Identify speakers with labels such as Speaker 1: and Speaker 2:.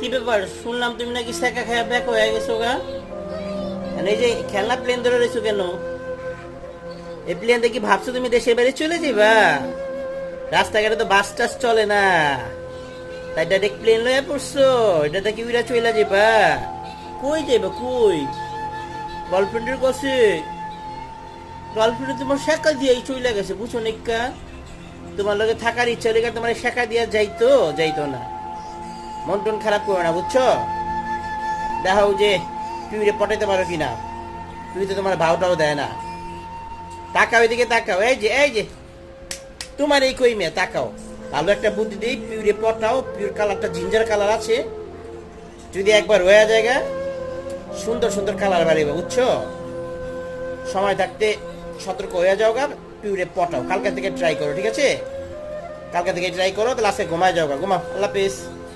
Speaker 1: কি ব্যাপার, শুনলাম তুমি নাকি সেকা খায়া ব্যাক হয়ে গেছো গা। এই যে খেলনা প্লেন ধরে রয়েছো কেন? এই প্লেন দেখি ভাবছো তুমি দেশের বাইরে চলে যাবা? রাস্তাঘাটে তো বাস টাস চলে না, তাই ডাইরেক্ট প্লেন লয়ে পড়ছো? এটা দেখি উইরা চলে যাবা? কই যাইবা কই? গার্লফ্রেন্ডের কাছে? গার্লফ্রেন্ড তোমার শেখা দিয়েই চলে গেছে, বুঝছো নিকা? তোমার লগে থাকার ইচ্ছা লেগে তোমার শেখা দিয়া যাইতো যাইতো না। মন টন খারাপ করো না, বুঝছো? দেখাও যে পিউরে পটাইতে পারো কিনা। তুই তো তোমার ভাওটাও দেয় না। তাকাও এদিকে, তাকাও। এই যে তোমার এই কই মেয়ে, তাকাও। ভালো একটা বুদ্ধি দিই, পিউরে পটাও। পিউর কালারটা জিঞ্জার কালার আছে, যদি একবার হয়ে জায়গা সুন্দর সুন্দর কালার বাড়িবে, বুঝছো? সময় থাকতে সতর্ক হয়ে যাও গা, পিউরে পটাও। কালকে থেকে ট্রাই করো, ঠিক আছে? কালকে থেকে ট্রাই করো, তাহলে আজকে ঘুমায় যাও গা, ঘুমাও। আল্লাহ হাফেজ।